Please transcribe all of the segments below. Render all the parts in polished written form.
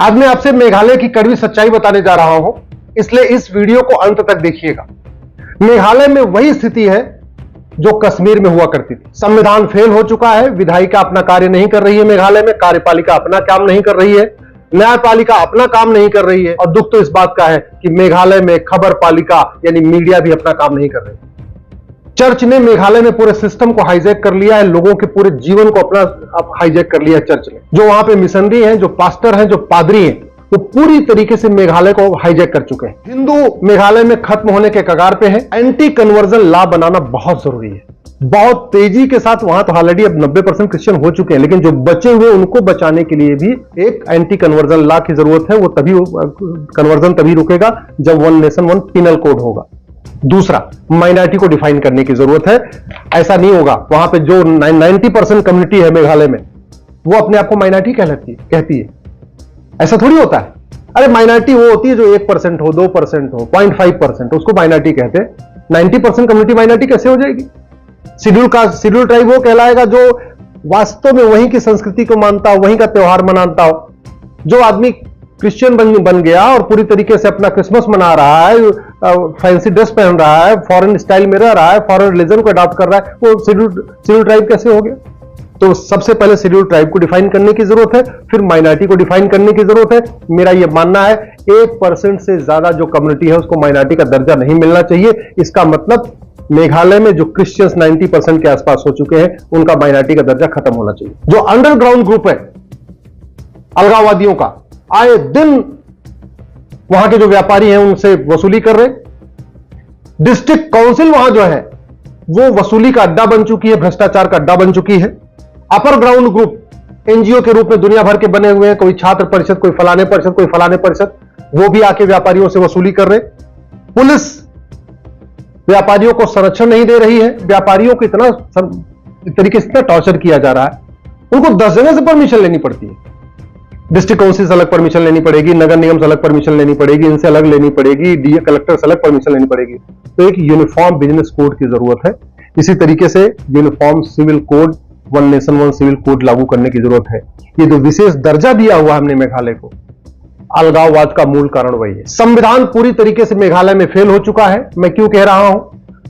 आज मैं आपसे मेघालय की कड़वी सच्चाई बताने जा रहा हूं, इसलिए इस वीडियो को अंत तक देखिएगा। मेघालय में वही स्थिति है जो कश्मीर में हुआ करती थी। संविधान फेल हो चुका है, विधायिका अपना कार्य नहीं कर रही है, मेघालय में कार्यपालिका अपना काम नहीं कर रही है, न्यायपालिका अपना काम नहीं कर रही है, और दुख तो इस बात का है कि मेघालय में खबर पालिका यानी मीडिया भी अपना काम नहीं कर रही। चर्च ने मेघालय में पूरे सिस्टम को हाईजैक कर लिया है, लोगों के पूरे जीवन को अपना हाईजैक कर लिया है चर्च ने। जो वहां पे मिशनरी हैं, जो पास्टर हैं, जो पादरी हैं, वो पूरी तरीके से मेघालय को हाईजैक कर चुके हैं। हिंदू मेघालय में खत्म होने के कगार पे है। एंटी कन्वर्जन लॉ बनाना बहुत जरूरी है, बहुत तेजी के साथ। वहां तो ऑलरेडी अब 90% क्रिश्चियन हो चुके हैं, लेकिन जो बचे हुए उनको बचाने के लिए भी एक एंटी कन्वर्जन लॉ की जरूरत है। वो तभी कन्वर्जन तभी रुकेगा जब one nation one penal code होगा। दूसरा, माइनॉरिटी को डिफाइन करने की जरूरत है। ऐसा नहीं होगा वहां पे जो 90% कम्युनिटी है मेघालय में, वो अपने आप को माइनॉरिटी कहती है। ऐसा थोड़ी होता है। अरे माइनॉरिटी वो होती है जो 1% हो, 2% हो, 0.5%, उसको माइनॉरिटी कहते हैं। 90% कम्युनिटी माइनॉरिटी कैसे हो जाएगी? शेड्यूल ट्राइब वो कहलाएगा जो वास्तव में वहीं की संस्कृति को मानता हो, वहीं का त्योहार मनाता हो। जो आदमी क्रिश्चियन बन गया और पूरी तरीके से अपना क्रिसमस मना रहा है, फैंसी ड्रेस पहन रहा है, फॉरेन स्टाइल में रह रहा है, फॉरेन रिलीजन को अडॉप्ट कर रहा है, वो शेड्यूल ट्राइब कैसे हो गया? तो सबसे पहले शेड्यूल ट्राइब को डिफाइन करने की जरूरत है, फिर माइनॉरिटी को डिफाइन करने की जरूरत है। मेरा यह मानना है 1% से ज्यादा जो कम्युनिटी है उसको माइनॉरिटी का दर्जा नहीं मिलना चाहिए। इसका मतलब मेघालय में जो क्रिश्चियंस 90% के आसपास हो चुके हैं, उनका माइनॉरिटी का दर्जा खत्म होना चाहिए। जो अंडरग्राउंड ग्रुप है अलगाववादियों का, आए दिन वहां के जो व्यापारी हैं उनसे वसूली कर रहे। डिस्ट्रिक्ट काउंसिल वहां जो है वो वसूली का अड्डा बन चुकी है, भ्रष्टाचार का अड्डा बन चुकी है। अपर ग्राउंड ग्रुप एनजीओ के रूप में दुनिया भर के बने हुए हैं, कोई छात्र परिषद, कोई फलाने परिषद, कोई फलाने परिषद, वो भी आके व्यापारियों से वसूली कर रहे। पुलिस व्यापारियों को संरक्षण नहीं दे रही है। व्यापारियों को इतना तरीके से टॉर्चर किया जा रहा है, उनको 10 जगह से परमिशन लेनी पड़ती है। डिस्ट्रिक्ट काउंसिल से अलग परमिशन लेनी पड़ेगी, नगर निगम से अलग परमिशन लेनी पड़ेगी, इनसे अलग लेनी पड़ेगी, डीए कलेक्टर से अलग परमिशन लेनी पड़ेगी। तो एक यूनिफॉर्म बिजनेस कोड की जरूरत है। इसी तरीके से uniform civil code, one nation one civil code लागू करने की जरूरत है। ये जो विशेष दर्जा दिया हुआ हमने मेघालय को, अलगाववाद का मूल कारण वही है। संविधान पूरी तरीके से मेघालय में फेल हो चुका है। मैं क्यों कह रहा हूं?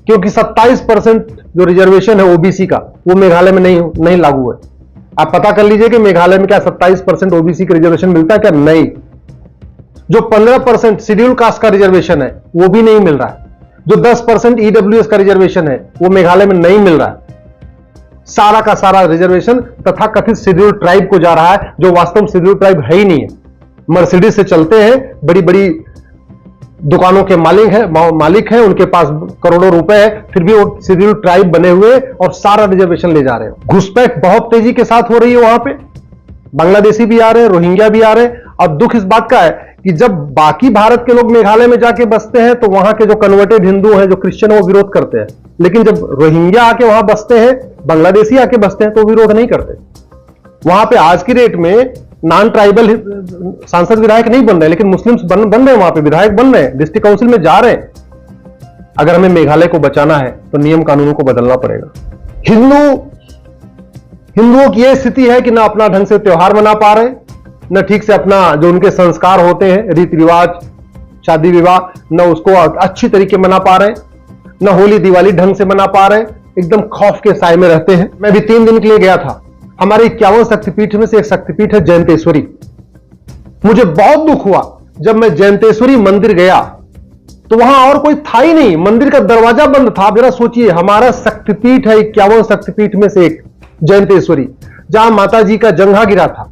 क्योंकि 27% जो रिजर्वेशन है ओबीसी का, वो मेघालय में नहीं लागू है। आप पता कर लीजिए कि मेघालय में क्या 27% ओबीसी का रिजर्वेशन मिलता है क्या? नहीं। जो 15% शेड्यूल कास्ट का रिजर्वेशन है वो भी नहीं मिल रहा है। जो 10% ईडब्ल्यूएस का रिजर्वेशन है वो मेघालय में नहीं मिल रहा है। सारा का सारा रिजर्वेशन तथाकथित शेड्यूल ट्राइब को जा रहा है, जो वास्तव में शेड्यूल ट्राइब है ही नहीं है। मर्सिडीज से चलते हैं, बड़ी बड़ी दुकानों के मालिक हैं, उनके पास करोड़ों रुपए है, फिर भी वो शेड्यूल ट्राइब बने हुए और सारा रिजर्वेशन ले जा रहे हैं। घुसपैठ बहुत तेजी के साथ हो रही है वहां पे। बांग्लादेशी भी आ रहे हैं, रोहिंग्या भी आ रहे हैं। और दुख इस बात का है कि जब बाकी भारत के लोग मेघालय में जाके बसते हैं तो वहां के जो कन्वर्टेड हिंदू हैं, जो क्रिश्चियन, वो विरोध करते हैं। लेकिन जब रोहिंग्या आके वहां बसते हैं, बांग्लादेशी आके बसते हैं, तो विरोध नहीं करते। वहां पे आज की डेट में नॉन ट्राइबल सांसद विधायक नहीं बन रहे, लेकिन मुस्लिम्स बन रहे हैं, वहां पे विधायक बन रहे हैं, डिस्ट्रिक्ट काउंसिल में जा रहे हैं। अगर हमें मेघालय को बचाना है तो नियम कानूनों को बदलना पड़ेगा। हिंदुओं की यह स्थिति है कि ना अपना ढंग से त्योहार मना पा रहे, न ठीक से अपना जो उनके संस्कार होते हैं, रीति रिवाज, शादी विवाह, न उसको अच्छी तरीके मना पा रहे, न होली दिवाली ढंग से मना पा रहे, एकदम खौफ के साए में रहते हैं। मैं भी 3 दिन के लिए गया था। हमारे 51 शक्तिपीठ में से एक शक्तिपीठ है जयंतेश्वरी। मुझे बहुत दुख हुआ जब मैं जयंतेश्वरी मंदिर गया तो वहां और कोई था ही नहीं, मंदिर का दरवाजा बंद था। आप जरा सोचिए, हमारा शक्तिपीठ है 51 शक्तिपीठ में से एक जयंतेश्वरी, जहां माता जी का जंघा गिरा था,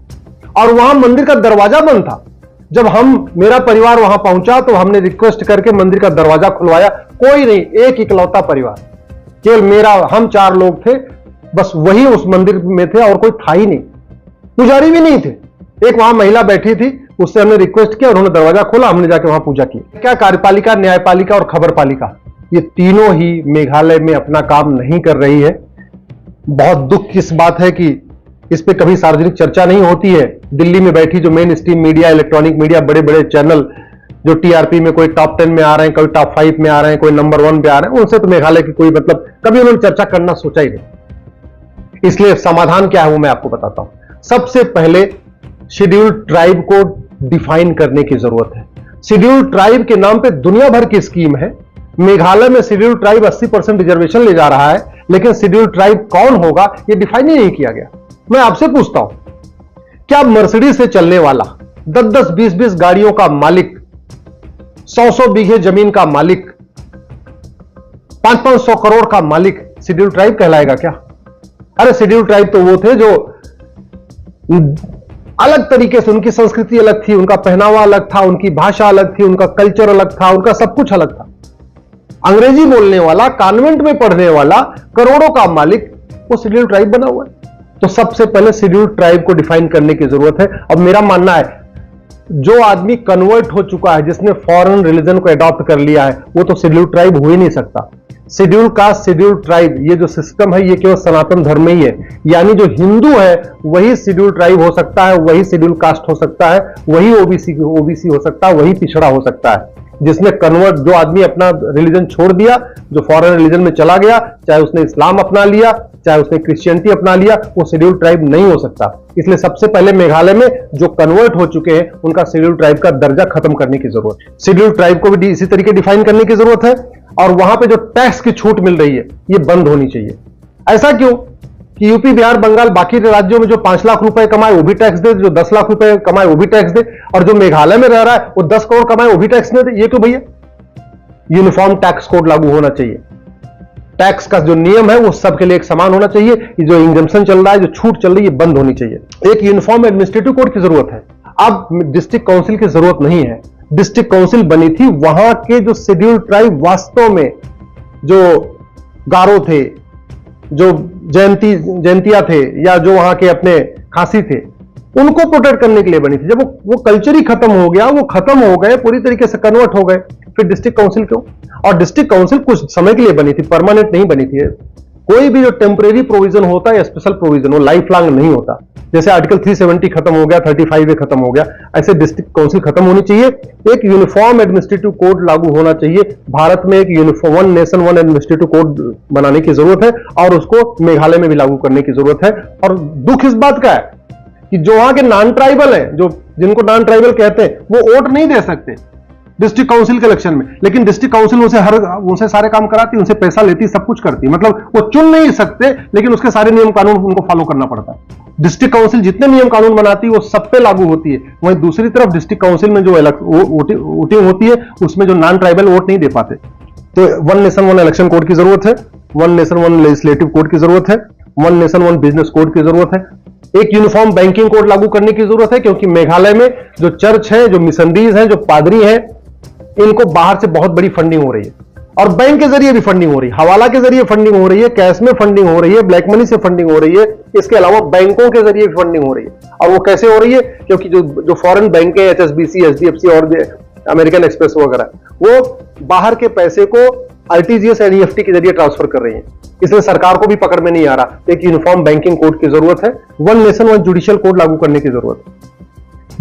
और वहां मंदिर का दरवाजा बंद था। जब मेरा परिवार वहां पहुंचा तो हमने रिक्वेस्ट करके मंदिर का दरवाजा खुलवाया। कोई नहीं, एक इकलौता परिवार, केवल हम 4 लोग थे, बस वही उस मंदिर में थे और कोई था ही नहीं। पुजारी भी नहीं थे। एक वहां महिला बैठी थी, उससे हमने रिक्वेस्ट किया, उन्होंने दरवाजा खोला, हमने जाके वहां पूजा की। क्या कार्यपालिका, न्यायपालिका और खबर पालिका, ये तीनों ही मेघालय में अपना काम नहीं कर रही है। बहुत दुख की इस बात है कि इस पे कभी सार्वजनिक चर्चा नहीं होती है। दिल्ली में बैठी जो main stream media, electronic media, बड़े बड़े चैनल जो टीआरपी में कोई टॉप 10 में आ रहे हैं, कोई टॉप 5 में आ रहे हैं, कोई नंबर 1 पे आ रहे हैं, उनसे तो मेघालय की कोई मतलब कभी उन्होंने चर्चा करना सोचा ही नहीं। इसलिए समाधान क्या है वो मैं आपको बताता हूं। सबसे पहले शेड्यूल ट्राइब को डिफाइन करने की जरूरत है। शेड्यूल ट्राइब के नाम पे दुनिया भर की स्कीम है। मेघालय में शेड्यूल ट्राइब 80% रिजर्वेशन ले जा रहा है, लेकिन शेड्यूल ट्राइब कौन होगा यह डिफाइन ही नहीं किया गया। मैं आपसे पूछता हूं, क्या मर्सिडीज से चलने वाला 10-10, 20-20 गाड़ियों का मालिक, 100-100 बीघे जमीन का मालिक, 500-500 करोड़ का मालिक शेड्यूल ट्राइब कहलाएगा क्या? अरे शेड्यूल ट्राइब तो वो थे जो अलग तरीके से, उनकी संस्कृति अलग थी, उनका पहनावा अलग था, उनकी भाषा अलग थी, उनका कल्चर अलग था, उनका सब कुछ अलग था। अंग्रेजी बोलने वाला, कॉन्वेंट में पढ़ने वाला, करोड़ों का मालिक, वो शेड्यूल ट्राइब बना हुआ है। तो सबसे पहले शेड्यूल ट्राइब को डिफाइन करने की जरूरत है। अब मेरा मानना है, जो आदमी कन्वर्ट हो चुका है, जिसने फॉरेन रिलीजन को अडॉप्ट कर लिया है, वो तो शेड्यूल ट्राइब हो ही नहीं सकता। शेड्यूल कास्ट, शेड्यूल ट्राइब, ये जो सिस्टम है ये केवल सनातन धर्म में ही है। यानी जो हिंदू है वही शेड्यूल ट्राइब हो सकता है, वही शेड्यूल कास्ट हो सकता है, वही ओबीसी हो सकता है, वही पिछड़ा हो सकता है। जिसने कन्वर्ट, जो आदमी अपना रिलीजन छोड़ दिया, जो फॉरेन रिलीजन में चला गया, चाहे उसने इस्लाम अपना लिया, चाहे उसने क्रिश्चियनिटी अपना लिया, वो शेड्यूल ट्राइब नहीं हो सकता। इसलिए सबसे पहले मेघालय में जो कन्वर्ट हो चुके हैं उनका शेड्यूल ट्राइब का दर्जा खत्म करने की जरूरत है। शेड्यूल ट्राइब को भी इसी तरीके डिफाइन करने की जरूरत है। और वहां पे जो टैक्स की छूट मिल रही है ये बंद होनी चाहिए। ऐसा क्यों कि यूपी, बिहार, बंगाल, बाकी राज्यों में जो 5 लाख रुपए कमाए वो भी टैक्स दे, जो 10 लाख रुपए कमाए वो भी टैक्स दे, और जो मेघालय में रह रहा है वो 10 करोड़ कमाए वो भी टैक्स नहीं दे? ये क्यों भैया? यूनिफॉर्म टैक्स कोड लागू होना चाहिए। टैक्स का जो नियम है वो सबके लिए एक समान होना चाहिए। ये जो इंजम्पशन चल रहा है, जो छूट चल रही है, ये बंद होनी चाहिए। एक यूनिफॉर्म एडमिनिस्ट्रेटिव कोड की जरूरत है। अब डिस्ट्रिक्ट काउंसिल की जरूरत नहीं है। डिस्ट्रिक्ट काउंसिल बनी थी वहां के जो शेड्यूल ट्राइब वास्तव में जो गारो थे, जो जयंतिया थे, या जो वहां के अपने खासी थे, उनको प्रोटेक्ट करने के लिए बनी थी। जब वो कल्चर ही खत्म हो गया, वो खत्म हो गए, पूरी तरीके से कन्वर्ट हो गए, फिर डिस्ट्रिक्ट काउंसिल क्यों? और डिस्ट्रिक्ट काउंसिल कुछ समय के लिए बनी थी, परमानेंट नहीं बनी थी। कोई भी जो टेम्परेरी प्रोविजन होता है या स्पेशल प्रोविजन, वो लाइफ लॉन्ग नहीं होता। जैसे आर्टिकल 370 खत्म हो गया, 35 खत्म हो गया, ऐसे डिस्ट्रिक्ट काउंसिल खत्म होनी चाहिए। एक यूनिफॉर्म एडमिनिस्ट्रेटिव कोड लागू होना चाहिए। भारत में एक uniform, one nation one administrative code बनाने की जरूरत है, और उसको मेघालय में भी लागू करने की जरूरत है। और दुख इस बात का है कि जो वहां के नॉन ट्राइबल हैं, जो जिनको नॉन ट्राइबल कहते हैं, वो वोट नहीं दे सकते डिस्ट्रिक्ट काउंसिल के इलेक्शन में, लेकिन डिस्ट्रिक्ट काउंसिल उनसे सारे काम कराती, उनसे पैसा लेती, सब कुछ करती। मतलब वो चुन नहीं सकते, लेकिन उसके सारे नियम कानून उनको फॉलो करना पड़ता है। डिस्ट्रिक्ट काउंसिल जितने नियम कानून बनाती है वो सब पे लागू होती है। वहीं दूसरी तरफ डिस्ट्रिक्ट काउंसिल में जो वोटिंग होती है उसमें जो नॉन ट्राइबल वोट नहीं दे पाते। तो one nation one election code की जरूरत है, one nation one legislative code की जरूरत है, one nation one business code की जरूरत है। एक यूनिफॉर्म बैंकिंग कोड लागू करने की जरूरत है, क्योंकि मेघालय में जो चर्च है, जो मिशनरीज हैं, जो पादरी हैं, इनको बाहर से बहुत बड़ी फंडिंग हो रही है, और बैंक के जरिए भी फंडिंग हो रही है, हवाला के जरिए फंडिंग हो रही है, कैश में फंडिंग हो रही है, ब्लैक मनी से फंडिंग हो रही है, इसके अलावा बैंकों के जरिए भी फंडिंग हो रही है। और वो कैसे हो रही है? क्योंकि जो फॉरेन बैंक है, HSBC, HDFC और अमेरिकन एक्सप्रेस वगैरह, वो बाहर के पैसे को RTGS और EFT के जरिए ट्रांसफर कर रही है। इसलिए सरकार को भी पकड़ में नहीं आ रहा। एक यूनिफॉर्म बैंकिंग कोड की जरूरत है। One nation one judicial code लागू करने की जरूरत है।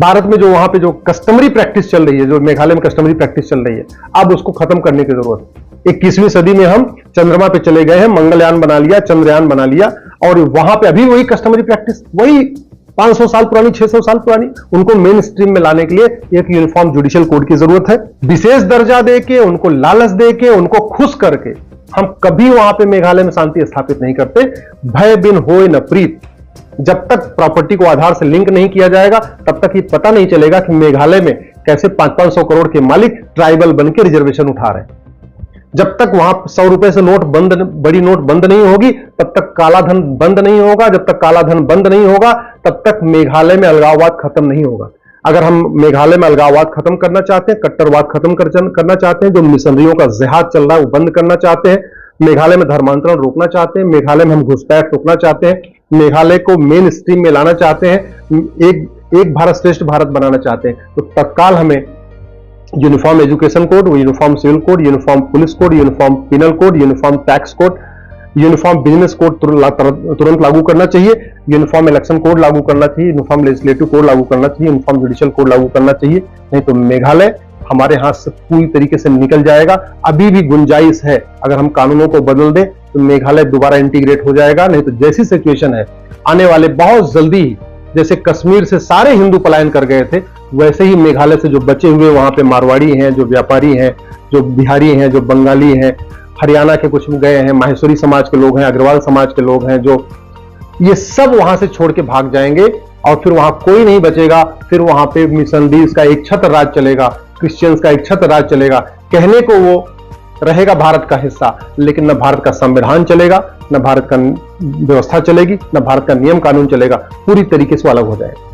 भारत में जो वहां पे जो कस्टमरी प्रैक्टिस चल रही है, जो मेघालय में कस्टमरी प्रैक्टिस चल रही है, अब उसको खत्म करने की जरूरत है। 21वीं सदी में हम चंद्रमा पे चले गए हैं, मंगलयान बना लिया, चंद्रयान बना लिया, और वहां पे अभी वही कस्टमरी प्रैक्टिस, वही 500 साल पुरानी, 600 साल पुरानी, उनको मेन स्ट्रीम में लाने के लिए एक यूनिफॉर्म जुडिशियल कोड की जरूरत है। विशेष दर्जा देके, उनको लालच देके, उनको खुश करके हम कभी वहां पे मेघालय में शांति स्थापित नहीं करते। भय बिन होए न प्रीत। जब तक प्रॉपर्टी को आधार से लिंक नहीं किया जाएगा, तब तक ये पता नहीं चलेगा कि मेघालय में कैसे 500-500 करोड़ के मालिक ट्राइबल बनकर रिजर्वेशन उठा रहे हैं। जब तक वहां 100 रुपए से नोट बंद, बड़ी नोट बंद नहीं होगी, तब तक काला धन बंद नहीं होगा। जब तक काला धन बंद नहीं होगा, तब तक मेघालय में अलगाववाद खत्म नहीं होगा। अगर हम मेघालय में अलगाववाद खत्म करना चाहते हैं, कट्टरवाद खत्म करना चाहते हैं, जो मिशनरियों का जिहाद चल रहा है वो बंद करना चाहते हैं, मेघालय में धर्मांतरण रोकना चाहते हैं, मेघालय में हम घुसपैठ रोकना चाहते हैं, मेघालय को मेन स्ट्रीम में लाना चाहते हैं, एक भारत श्रेष्ठ भारत बनाना चाहते हैं, तो तत्काल हमें uniform education code, uniform civil code, uniform police code, uniform penal code, uniform tax code, uniform business code तुरंत लागू करना चाहिए, यूनिफॉर्म इलेक्शन कोड लागू करना चाहिए, यूनिफॉर्म लेजिस्लेटिव कोड लागू करना चाहिए, यूनिफॉर्म जुडिशियल कोड लागू करना चाहिए। नहीं तो मेघालय हमारे हाथ से पूरी तरीके से निकल जाएगा। अभी भी गुंजाइश है, अगर हम कानूनों को बदल दें तो मेघालय दोबारा इंटीग्रेट हो जाएगा। नहीं तो जैसी सिचुएशन है, आने वाले बहुत जल्दी जैसे कश्मीर से सारे हिंदू पलायन कर गए थे, वैसे ही मेघालय से जो बचे हुए वहां पे मारवाड़ी हैं, जो व्यापारी हैं, जो बिहारी हैं, जो बंगाली हैं, हरियाणा के कुछ गए हैं, माहेश्वरी समाज के लोग हैं, अग्रवाल समाज के लोग हैं, जो ये सब वहां से छोड़ के भाग जाएंगे और फिर वहां कोई नहीं बचेगा। फिर वहां पे मिशनरीज का एक छत्र राज चलेगा, क्रिश्चियंस का एक छत्र राज चलेगा। कहने को वो रहेगा भारत का हिस्सा, लेकिन न भारत का संविधान चलेगा, न भारत का व्यवस्था चलेगी, न भारत का नियम कानून चलेगा, पूरी तरीके से अलग हो जाएगा।